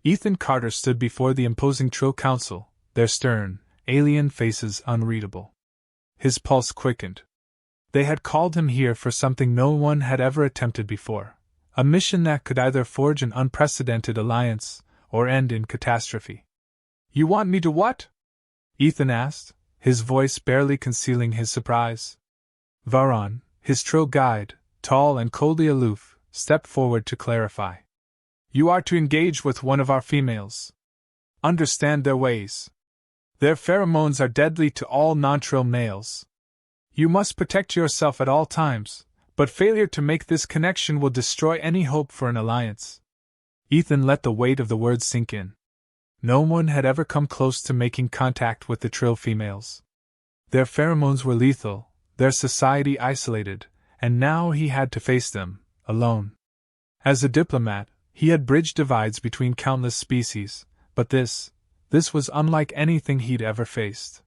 Ethan Carter stood before the imposing Trill Council, their stern, alien faces unreadable. His pulse quickened. They had called him here for something no one had ever attempted before, a mission that could either forge an unprecedented alliance or end in catastrophe. "You want me to what?" Ethan asked, his voice barely concealing his surprise. Varon, his Trill guide, tall and coldly aloof, stepped forward to clarify. "You are to engage with one of our females. Understand their ways. Their pheromones are deadly to all non-Trill males. You must protect yourself at all times, but failure to make this connection will destroy any hope for an alliance." Ethan let the weight of the words sink in. No one had ever come close to making contact with the Trill females. Their pheromones were lethal, their society isolated, and now he had to face them, alone. As a diplomat, he had bridged divides between countless species, but this was unlike anything he'd ever faced.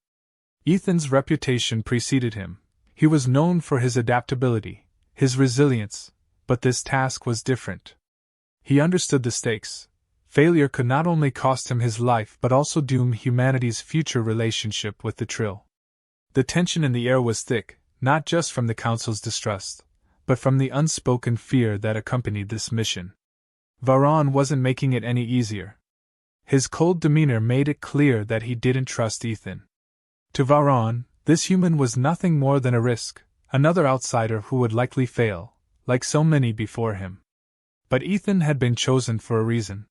Ethan's reputation preceded him. He was known for his adaptability, his resilience, but this task was different. He understood the stakes. Failure could not only cost him his life but also doom humanity's future relationship with the Trill. The tension in the air was thick, not just from the Council's distrust, but from the unspoken fear that accompanied this mission. Varon wasn't making it any easier. His cold demeanor made it clear that he didn't trust Ethan. To Varon, this human was nothing more than a risk, another outsider who would likely fail, like so many before him. But Ethan had been chosen for a reason.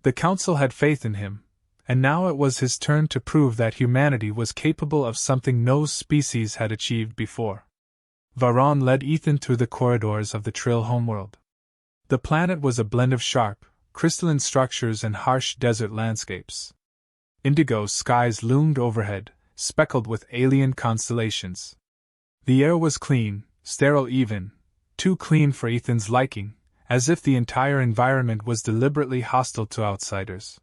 The Council had faith in him, and now it was his turn to prove that humanity was capable of something no species had achieved before. Varon led Ethan through the corridors of the Trill homeworld. The planet was a blend of sharp, crystalline structures and harsh desert landscapes. Indigo skies loomed overhead, speckled with alien constellations. The air was clean, sterile even, too clean for Ethan's liking, as if the entire environment was deliberately hostile to outsiders.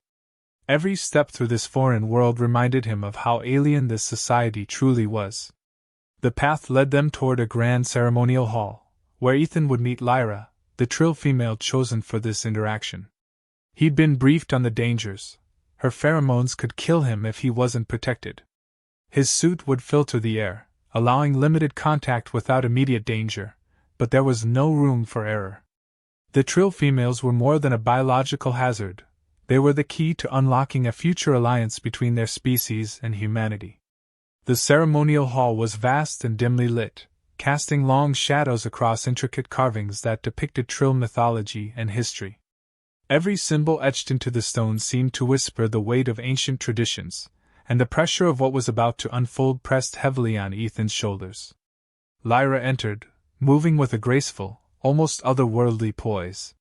Every step through this foreign world reminded him of how alien this society truly was. The path led them toward a grand ceremonial hall, where Ethan would meet Lyra, the Trill female chosen for this interaction. He'd been briefed on the dangers. Her pheromones could kill him if he wasn't protected. His suit would filter the air, allowing limited contact without immediate danger, but there was no room for error. The Trill females were more than a biological hazard. They were the key to unlocking a future alliance between their species and humanity. The ceremonial hall was vast and dimly lit, casting long shadows across intricate carvings that depicted Trill mythology and history. Every symbol etched into the stone seemed to whisper the weight of ancient traditions, and the pressure of what was about to unfold pressed heavily on Ethan's shoulders. Lyra entered, moving with a graceful, almost otherworldly poise.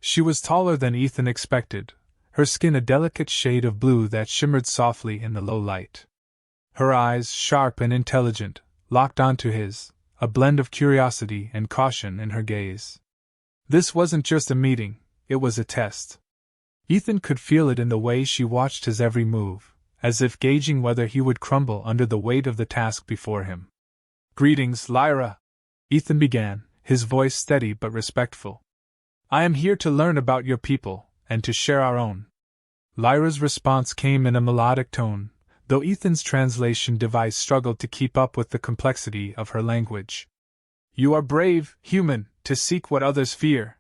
She was taller than Ethan expected, her skin a delicate shade of blue that shimmered softly in the low light. Her eyes, sharp and intelligent, locked onto his, a blend of curiosity and caution in her gaze. This wasn't just a meeting, it was a test. Ethan could feel it in the way she watched his every move, as if gauging whether he would crumble under the weight of the task before him. "Greetings, Lyra," Ethan began, his voice steady but respectful. "I am here to learn about your people, and to share our own." Lyra's response came in a melodic tone, though Ethan's translation device struggled to keep up with the complexity of her language. "You are brave, human, to seek what others fear.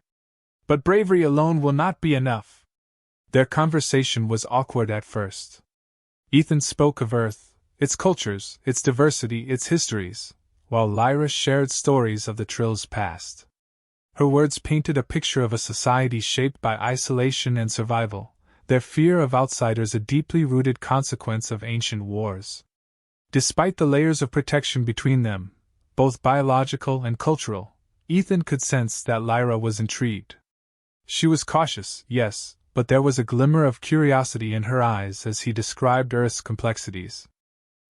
But bravery alone will not be enough." Their conversation was awkward at first. Ethan spoke of Earth, its cultures, its diversity, its histories, while Lyra shared stories of the Trill's past. Her words painted a picture of a society shaped by isolation and survival, their fear of outsiders a deeply rooted consequence of ancient wars. Despite the layers of protection between them, both biological and cultural, Ethan could sense that Lyra was intrigued. She was cautious, yes, but there was a glimmer of curiosity in her eyes as he described Earth's complexities.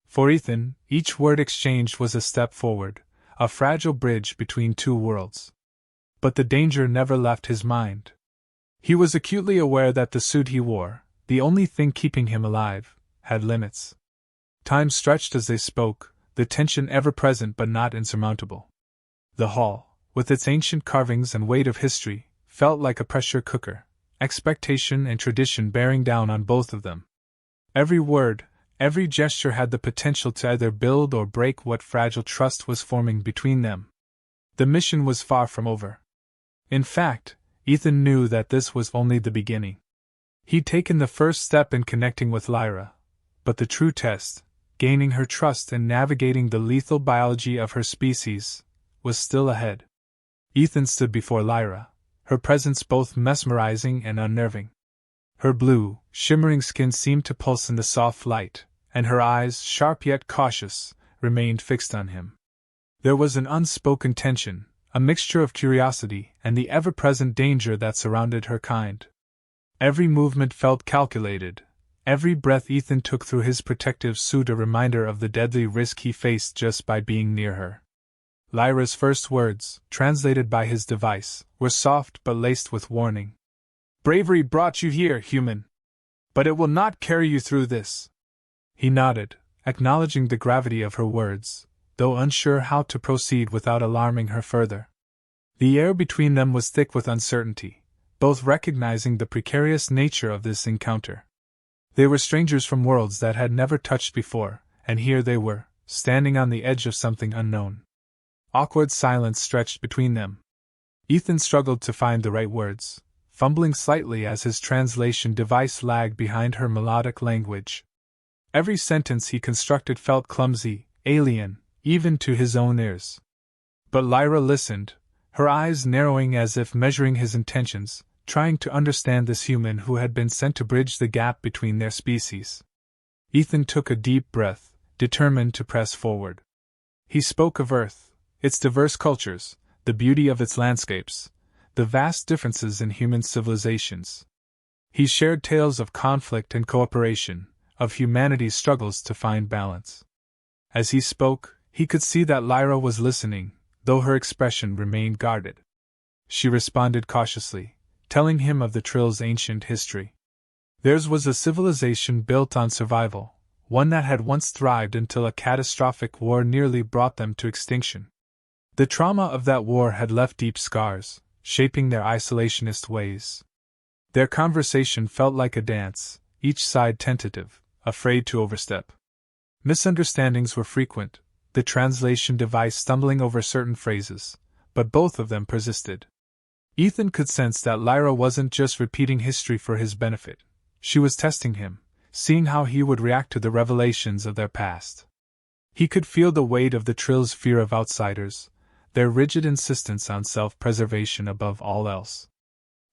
For Ethan, each word exchanged was a step forward, a fragile bridge between two worlds. But the danger never left his mind. He was acutely aware that the suit he wore, the only thing keeping him alive, had limits. Time stretched as they spoke, the tension ever present but not insurmountable. The hall, with its ancient carvings and weight of history, felt like a pressure cooker, expectation and tradition bearing down on both of them. Every word, every gesture had the potential to either build or break what fragile trust was forming between them. The mission was far from over. In fact, Ethan knew that this was only the beginning. He'd taken the first step in connecting with Lyra, but the true test, gaining her trust and navigating the lethal biology of her species, was still ahead. Ethan stood before Lyra, her presence both mesmerizing and unnerving. Her blue, shimmering skin seemed to pulse in the soft light, and her eyes, sharp yet cautious, remained fixed on him. There was an unspoken tension, a mixture of curiosity and the ever-present danger that surrounded her kind. Every movement felt calculated, every breath Ethan took through his protective suit a reminder of the deadly risk he faced just by being near her. Lyra's first words, translated by his device, were soft but laced with warning. "Bravery brought you here, human. But it will not carry you through this." He nodded, acknowledging the gravity of her words, though unsure how to proceed without alarming her further. The air between them was thick with uncertainty, both recognizing the precarious nature of this encounter. They were strangers from worlds that had never touched before, and here they were, standing on the edge of something unknown. Awkward silence stretched between them. Ethan struggled to find the right words, fumbling slightly as his translation device lagged behind her melodic language. Every sentence he constructed felt clumsy, alien, even to his own ears. But Lyra listened, her eyes narrowing as if measuring his intentions, trying to understand this human who had been sent to bridge the gap between their species. Ethan took a deep breath, determined to press forward. He spoke of Earth, its diverse cultures, the beauty of its landscapes, the vast differences in human civilizations. He shared tales of conflict and cooperation, of humanity's struggles to find balance. As he spoke, he could see that Lyra was listening, though her expression remained guarded. She responded cautiously, telling him of the Trill's ancient history. Theirs was a civilization built on survival, one that had once thrived until a catastrophic war nearly brought them to extinction. The trauma of that war had left deep scars, shaping their isolationist ways. Their conversation felt like a dance, each side tentative, afraid to overstep. Misunderstandings were frequent, the translation device stumbling over certain phrases, but both of them persisted. Ethan could sense that Lyra wasn't just repeating history for his benefit. She was testing him, seeing how he would react to the revelations of their past. He could feel the weight of the Trill's fear of outsiders, their rigid insistence on self-preservation above all else.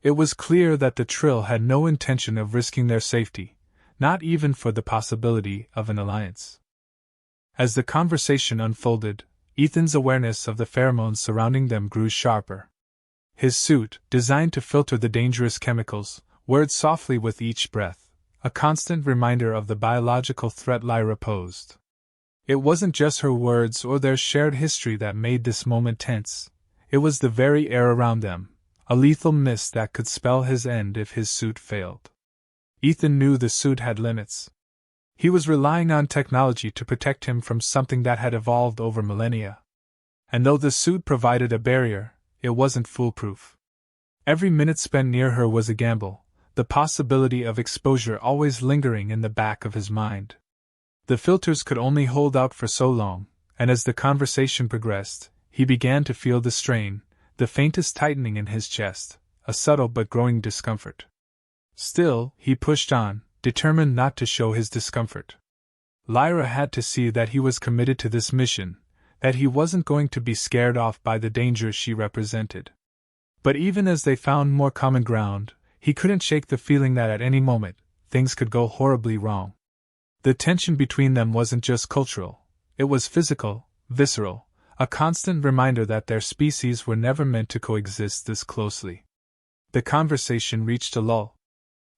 It was clear that the Trill had no intention of risking their safety, not even for the possibility of an alliance. As the conversation unfolded, Ethan's awareness of the pheromones surrounding them grew sharper. His suit, designed to filter the dangerous chemicals, whirred softly with each breath, a constant reminder of the biological threat Lyra posed. It wasn't just her words or their shared history that made this moment tense, it was the very air around them, a lethal mist that could spell his end if his suit failed. Ethan knew the suit had limits. He was relying on technology to protect him from something that had evolved over millennia. And though the suit provided a barrier, it wasn't foolproof. Every minute spent near her was a gamble, the possibility of exposure always lingering in the back of his mind. The filters could only hold out for so long, and as the conversation progressed, he began to feel the strain, the faintest tightening in his chest, a subtle but growing discomfort. Still, he pushed on, determined not to show his discomfort. Lyra had to see that he was committed to this mission, that he wasn't going to be scared off by the danger she represented. But even as they found more common ground, he couldn't shake the feeling that at any moment, things could go horribly wrong. The tension between them wasn't just cultural, it was physical, visceral, a constant reminder that their species were never meant to coexist this closely. The conversation reached a lull.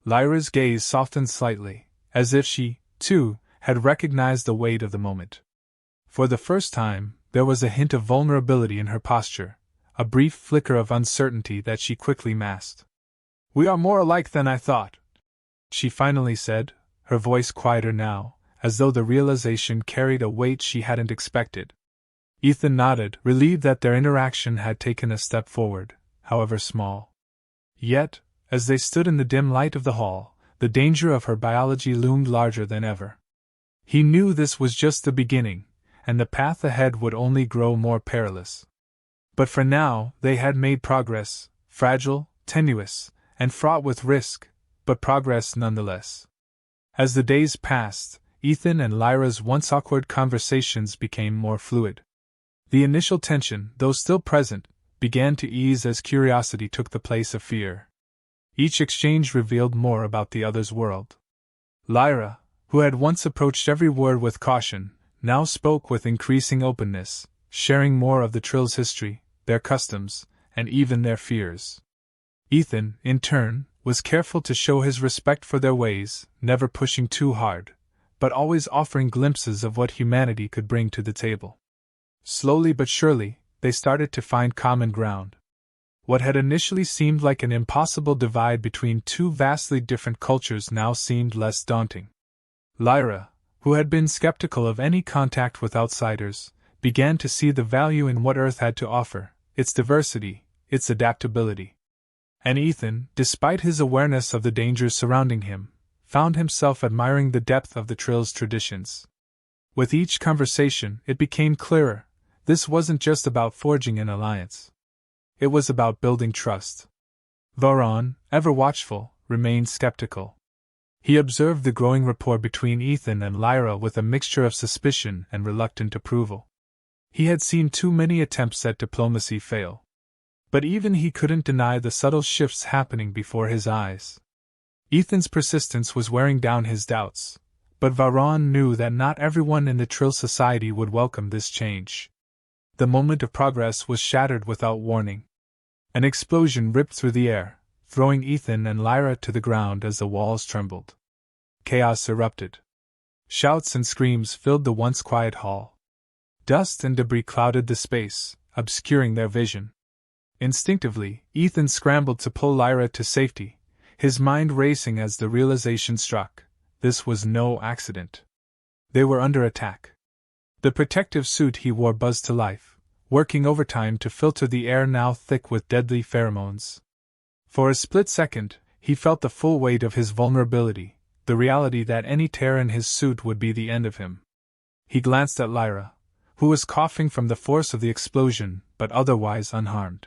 Lyra's gaze softened slightly, as if she, too, had recognized the weight of the moment. For the first time, there was a hint of vulnerability in her posture, a brief flicker of uncertainty that she quickly masked. "We are more alike than I thought," she finally said, her voice quieter now, as though the realization carried a weight she hadn't expected. Ethan nodded, relieved that their interaction had taken a step forward, however small. Yet, As they stood in the dim light of the hall, the danger of her biology loomed larger than ever. He knew this was just the beginning, and the path ahead would only grow more perilous. But for now, they had made progress, fragile, tenuous, and fraught with risk, but progress nonetheless. As the days passed, Ethan and Lyra's once awkward conversations became more fluid. The initial tension, though still present, began to ease as curiosity took the place of fear. Each exchange revealed more about the other's world. Lyra, who had once approached every word with caution, now spoke with increasing openness, sharing more of the Trill's history, their customs, and even their fears. Ethan, in turn, was careful to show his respect for their ways, never pushing too hard, but always offering glimpses of what humanity could bring to the table. Slowly but surely, they started to find common ground. What had initially seemed like an impossible divide between two vastly different cultures now seemed less daunting. Lyra, who had been skeptical of any contact with outsiders, began to see the value in what Earth had to offer, its diversity, its adaptability. And Ethan, despite his awareness of the dangers surrounding him, found himself admiring the depth of the Trill's traditions. With each conversation, it became clearer, this wasn't just about forging an alliance. It was about building trust. Varon, ever watchful, remained skeptical. He observed the growing rapport between Ethan and Lyra with a mixture of suspicion and reluctant approval. He had seen too many attempts at diplomacy fail. But even he couldn't deny the subtle shifts happening before his eyes. Ethan's persistence was wearing down his doubts, but Varon knew that not everyone in the Trill society would welcome this change. The moment of progress was shattered without warning. An explosion ripped through the air, throwing Ethan and Lyra to the ground as the walls trembled. Chaos erupted. Shouts and screams filled the once quiet hall. Dust and debris clouded the space, obscuring their vision. Instinctively, Ethan scrambled to pull Lyra to safety, his mind racing as the realization struck. This was no accident. They were under attack. The protective suit he wore buzzed to life, working overtime to filter the air now thick with deadly pheromones. For a split second, he felt the full weight of his vulnerability, the reality that any tear in his suit would be the end of him. He glanced at Lyra, who was coughing from the force of the explosion, but otherwise unharmed.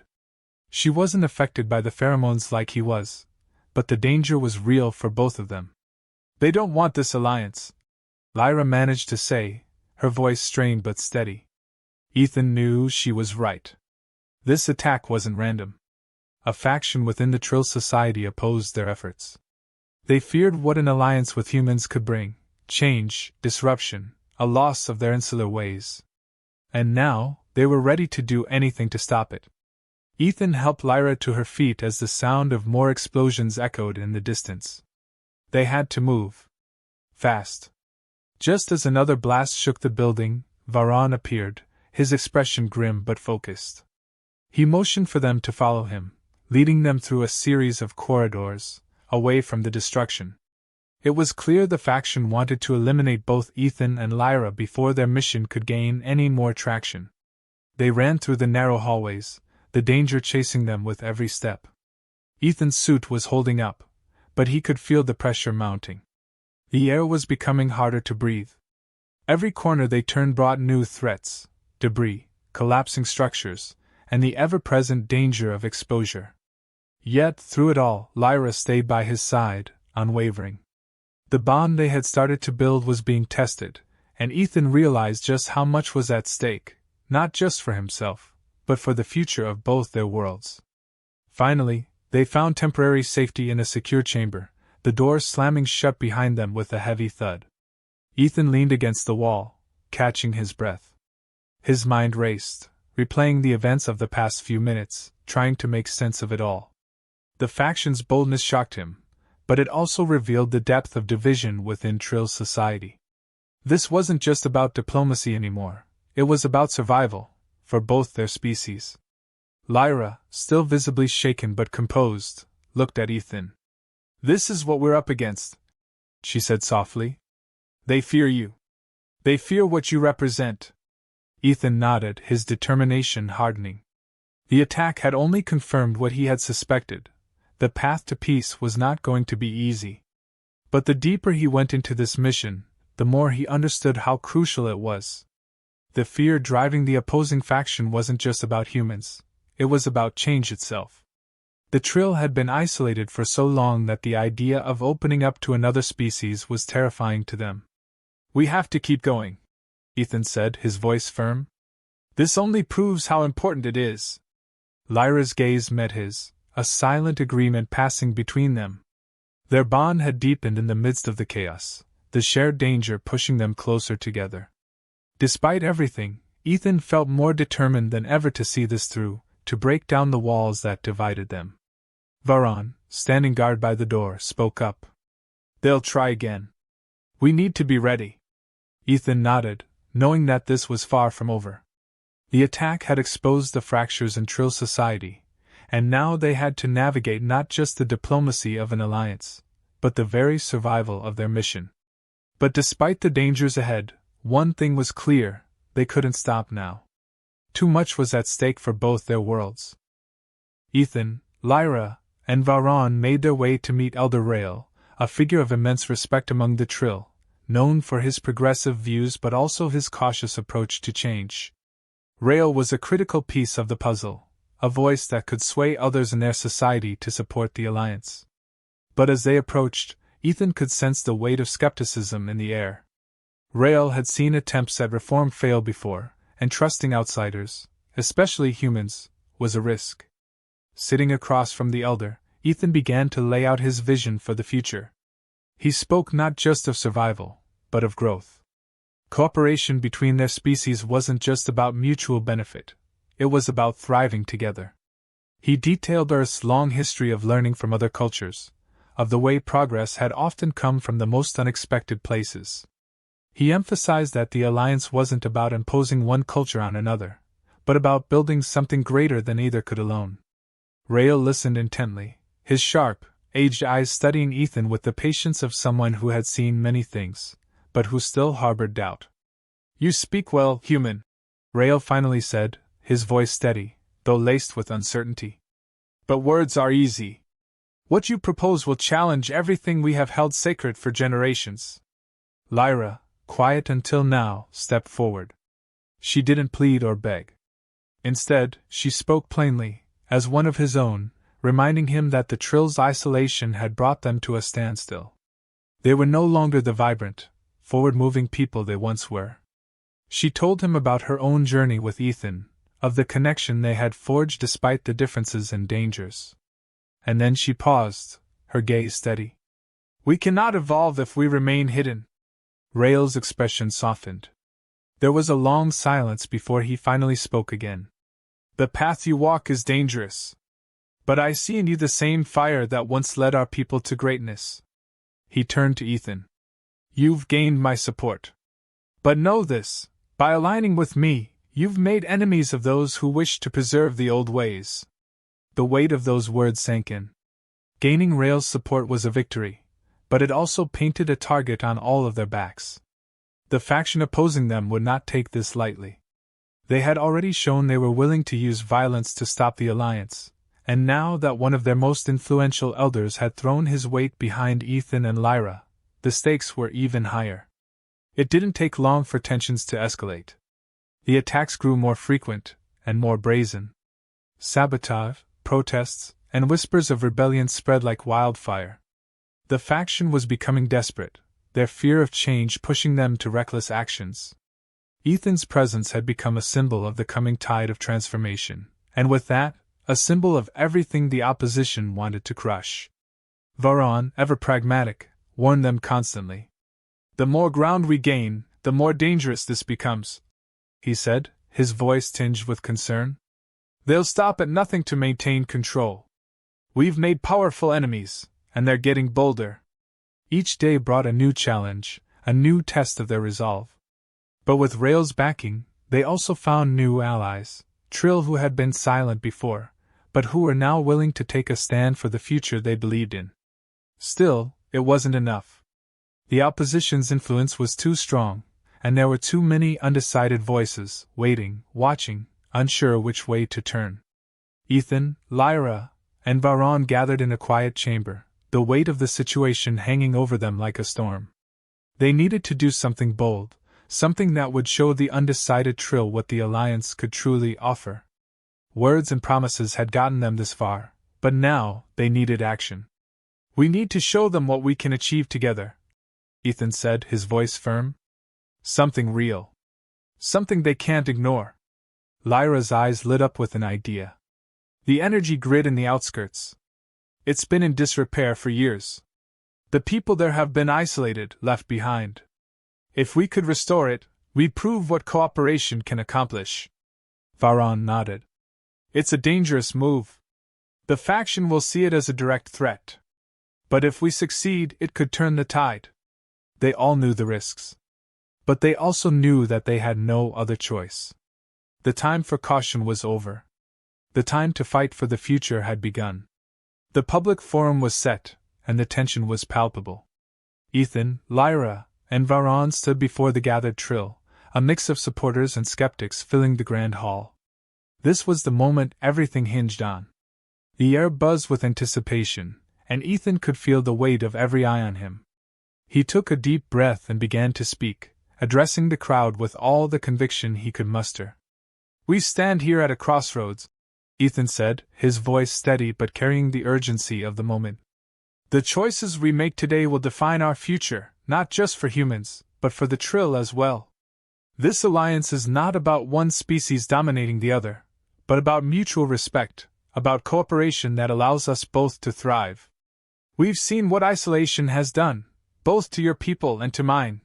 She wasn't affected by the pheromones like he was, but the danger was real for both of them. "They don't want this alliance," Lyra managed to say, her voice strained but steady. Ethan knew she was right. This attack wasn't random. A faction within the Trill society opposed their efforts. They feared what an alliance with humans could bring: change, disruption, a loss of their insular ways. And now, they were ready to do anything to stop it. Ethan helped Lyra to her feet as the sound of more explosions echoed in the distance. They had to move. Fast. Just as another blast shook the building, Varon appeared, his expression grim but focused. He motioned for them to follow him, leading them through a series of corridors, away from the destruction. It was clear the faction wanted to eliminate both Ethan and Lyra before their mission could gain any more traction. They ran through the narrow hallways, the danger chasing them with every step. Ethan's suit was holding up, but he could feel the pressure mounting. The air was becoming harder to breathe. Every corner they turned brought new threats: debris, collapsing structures, and the ever-present danger of exposure. Yet, through it all, Lyra stayed by his side, unwavering. The bond they had started to build was being tested, and Ethan realized just how much was at stake, not just for himself, but for the future of both their worlds. Finally, they found temporary safety in a secure chamber, the door slamming shut behind them with a heavy thud. Ethan leaned against the wall, catching his breath. His mind raced, replaying the events of the past few minutes, trying to make sense of it all. The faction's boldness shocked him, but it also revealed the depth of division within Trill society. This wasn't just about diplomacy anymore, it was about survival, for both their species. Lyra, still visibly shaken but composed, looked at Ethan. "This is what we're up against," she said softly. "They fear you. They fear what you represent." Ethan nodded, his determination hardening. The attack had only confirmed what he had suspected, The path to peace was not going to be easy. But the deeper he went into this mission, the more he understood how crucial it was. The fear driving the opposing faction wasn't just about humans, it was about change itself. The Trill had been isolated for so long that the idea of opening up to another species was terrifying to them. "We have to keep going," Ethan said, his voice firm. "This only proves how important it is." Lyra's gaze met his, a silent agreement passing between them. Their bond had deepened in the midst of the chaos, the shared danger pushing them closer together. Despite everything, Ethan felt more determined than ever to see this through, to break down the walls that divided them. Varan, standing guard by the door, spoke up. "They'll try again. We need to be ready." Ethan nodded, knowing that this was far from over. The attack had exposed the fractures in Trill society, and now they had to navigate not just the diplomacy of an alliance, but the very survival of their mission. But despite the dangers ahead, one thing was clear: they couldn't stop now. Too much was at stake for both their worlds. Ethan, Lyra, and Varan made their way to meet Elder Rael, a figure of immense respect among the Trill, known for his progressive views but also his cautious approach to change. Rael was a critical piece of the puzzle, a voice that could sway others in their society to support the alliance. But as they approached, Ethan could sense the weight of skepticism in the air. Rael had seen attempts at reform fail before, and trusting outsiders, especially humans, was a risk. Sitting across from the elder, Ethan began to lay out his vision for the future. He spoke not just of survival, but of growth. Cooperation between their species wasn't just about mutual benefit, it was about thriving together. He detailed Earth's long history of learning from other cultures, of the way progress had often come from the most unexpected places. He emphasized that the alliance wasn't about imposing one culture on another, but about building something greater than either could alone. Rael listened intently, his sharp, aged eyes studying Ethan with the patience of someone who had seen many things, but who still harbored doubt. "You speak well, human," Rael finally said, his voice steady, though laced with uncertainty. "But words are easy. What you propose will challenge everything we have held sacred for generations." Lyra, quiet until now, stepped forward. She didn't plead or beg. Instead, she spoke plainly, as one of his own, reminding him that the Trill's isolation had brought them to a standstill. They were no longer the vibrant, forward-moving people they once were. She told him about her own journey with Ethan, of the connection they had forged despite the differences and dangers. And then she paused, her gaze steady. "We cannot evolve if we remain hidden." Rael's expression softened. There was a long silence before he finally spoke again. "The path you walk is dangerous. But I see in you the same fire that once led our people to greatness." He turned to Ethan. "You've gained my support. But know this, by aligning with me, you've made enemies of those who wish to preserve the old ways." The weight of those words sank in. Gaining Rael's support was a victory, but it also painted a target on all of their backs. The faction opposing them would not take this lightly. They had already shown they were willing to use violence to stop the alliance, and now that one of their most influential elders had thrown his weight behind Ethan and Lyra, the stakes were even higher. It didn't take long for tensions to escalate. The attacks grew more frequent and more brazen. Sabotage, protests, and whispers of rebellion spread like wildfire. The faction was becoming desperate, their fear of change pushing them to reckless actions. Ethan's presence had become a symbol of the coming tide of transformation, and with that, a symbol of everything the opposition wanted to crush. Varan, ever pragmatic, warned them constantly. "The more ground we gain, the more dangerous this becomes," he said, his voice tinged with concern. "They'll stop at nothing to maintain control. We've made powerful enemies, and they're getting bolder." Each day brought a new challenge, a new test of their resolve. But with Rael's backing, they also found new allies, Trill who had been silent before, but who were now willing to take a stand for the future they believed in. Still, it wasn't enough. The opposition's influence was too strong, and there were too many undecided voices, waiting, watching, unsure which way to turn. Ethan, Lyra, and Varon gathered in a quiet chamber, the weight of the situation hanging over them like a storm. They needed to do something bold, something that would show the undecided Trill what the Alliance could truly offer. Words and promises had gotten them this far, but now they needed action. "We need to show them what we can achieve together," Ethan said, his voice firm. "Something real. Something they can't ignore." Lyra's eyes lit up with an idea. "The energy grid in the outskirts. It's been in disrepair for years. The people there have been isolated, left behind. If we could restore it, we'd prove what cooperation can accomplish." Varon nodded. "It's a dangerous move. The faction will see it as a direct threat. But if we succeed, it could turn the tide." They all knew the risks. But they also knew that they had no other choice. The time for caution was over. The time to fight for the future had begun. The public forum was set, and the tension was palpable. Ethan, Lyra, and Varon stood before the gathered Trill, a mix of supporters and skeptics filling the grand hall. This was the moment everything hinged on. The air buzzed with anticipation, and Ethan could feel the weight of every eye on him. He took a deep breath and began to speak, addressing the crowd with all the conviction he could muster. "We stand here at a crossroads," Ethan said, his voice steady but carrying the urgency of the moment. "The choices we make today will define our future, not just for humans, but for the Trill as well. This alliance is not about one species dominating the other, but about mutual respect, about cooperation that allows us both to thrive. We've seen what isolation has done, both to your people and to mine.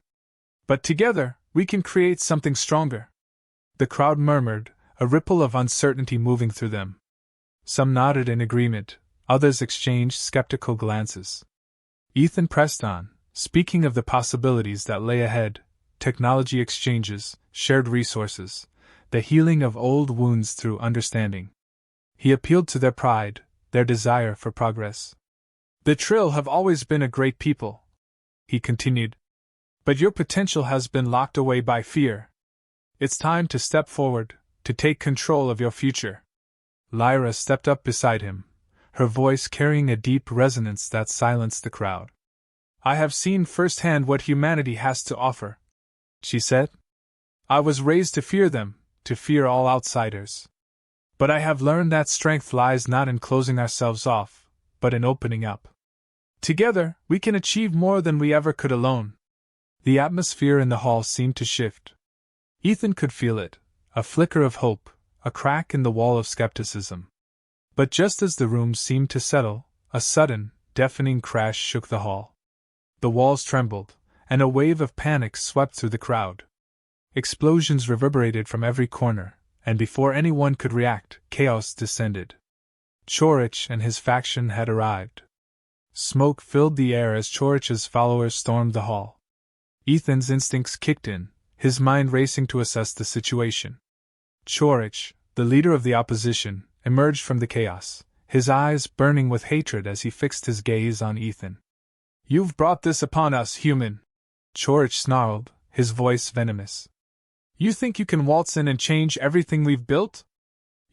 But together, we can create something stronger." The crowd murmured, a ripple of uncertainty moving through them. Some nodded in agreement, others exchanged skeptical glances. Ethan pressed on, speaking of the possibilities that lay ahead: technology exchanges, shared resources, the healing of old wounds through understanding. He appealed to their pride, their desire for progress. "The Trill have always been a great people," he continued. "But your potential has been locked away by fear. It's time to step forward, to take control of your future." Lyra stepped up beside him, her voice carrying a deep resonance that silenced the crowd. "I have seen firsthand what humanity has to offer," she said. "I was raised to fear them, to fear all outsiders. But I have learned that strength lies not in closing ourselves off, but in opening up. Together, we can achieve more than we ever could alone." The atmosphere in the hall seemed to shift. Ethan could feel it, a flicker of hope, a crack in the wall of skepticism. But just as the room seemed to settle, a sudden, deafening crash shook the hall. The walls trembled, and a wave of panic swept through the crowd. Explosions reverberated from every corner, and before anyone could react, chaos descended. Chorich and his faction had arrived. Smoke filled the air as Chorich's followers stormed the hall. Ethan's instincts kicked in, his mind racing to assess the situation. Chorich, the leader of the opposition, emerged from the chaos, his eyes burning with hatred as he fixed his gaze on Ethan. "You've brought this upon us, human," Chorich snarled, his voice venomous. "You think you can waltz in and change everything we've built?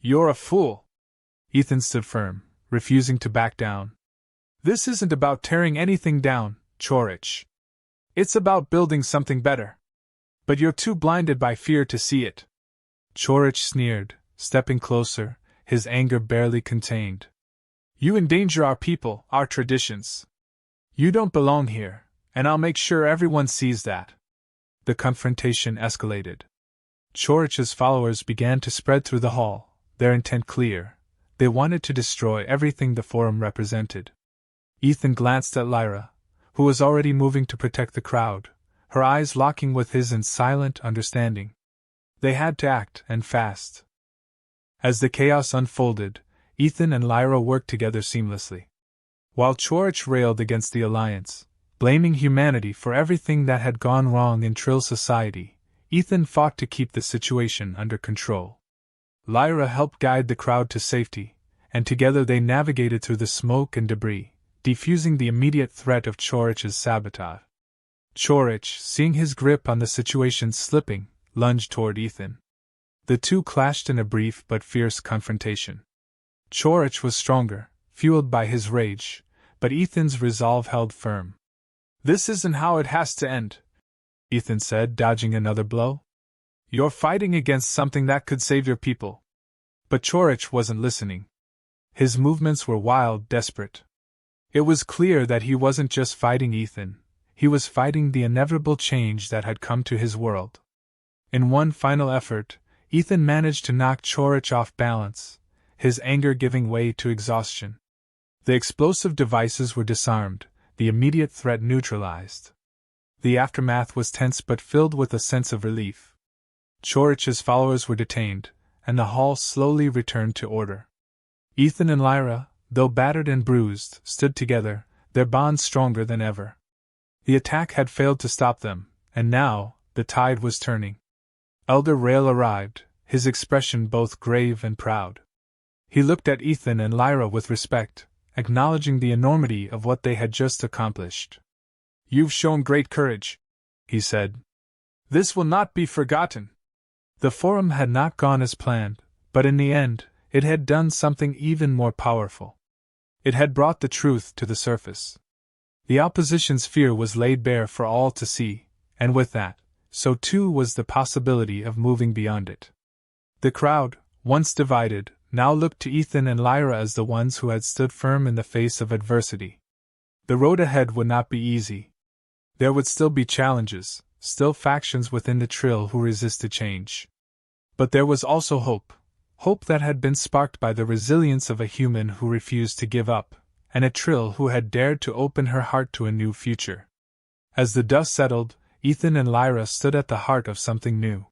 You're a fool." Ethan stood firm, refusing to back down. "This isn't about tearing anything down, Chorich. It's about building something better. But you're too blinded by fear to see it." Chorich sneered, stepping closer, his anger barely contained. "You endanger our people, our traditions. You don't belong here, and I'll make sure everyone sees that." The confrontation escalated. Chorich's followers began to spread through the hall, their intent clear. They wanted to destroy everything the forum represented. Ethan glanced at Lyra, who was already moving to protect the crowd, her eyes locking with his in silent understanding. They had to act, and fast. As the chaos unfolded, Ethan and Lyra worked together seamlessly. While Chorich railed against the Alliance, blaming humanity for everything that had gone wrong in Trill society, Ethan fought to keep the situation under control. Lyra helped guide the crowd to safety, and together they navigated through the smoke and debris, defusing the immediate threat of Chorich's sabotage. Chorich, seeing his grip on the situation slipping, lunged toward Ethan. The two clashed in a brief but fierce confrontation. Chorich was stronger, fueled by his rage, but Ethan's resolve held firm. "This isn't how it has to end," Ethan said, dodging another blow. "You're fighting against something that could save your people." But Chorich wasn't listening. His movements were wild, desperate. It was clear that he wasn't just fighting Ethan, he was fighting the inevitable change that had come to his world. In one final effort, Ethan managed to knock Chorich off balance, his anger giving way to exhaustion. The explosive devices were disarmed, the immediate threat neutralized. The aftermath was tense but filled with a sense of relief. Chorich's followers were detained, and the hall slowly returned to order. Ethan and Lyra, though battered and bruised, stood together, their bond stronger than ever. The attack had failed to stop them, and now, the tide was turning. Elder Rael arrived, his expression both grave and proud. He looked at Ethan and Lyra with respect, acknowledging the enormity of what they had just accomplished. "You've shown great courage," he said. "This will not be forgotten." The forum had not gone as planned, but in the end, it had done something even more powerful. It had brought the truth to the surface. The opposition's fear was laid bare for all to see, and with that, so too was the possibility of moving beyond it. The crowd, once divided, now looked to Ethan and Lyra as the ones who had stood firm in the face of adversity. The road ahead would not be easy. There would still be challenges, still factions within the Trill who resisted change. But there was also hope. Hope that had been sparked by the resilience of a human who refused to give up, and a Trill who had dared to open her heart to a new future. As the dust settled, Ethan and Lyra stood at the heart of something new.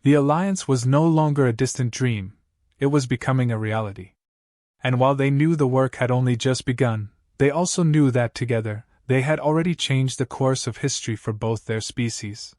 The alliance was no longer a distant dream, it was becoming a reality. And while they knew the work had only just begun, they also knew that together, they had already changed the course of history for both their species.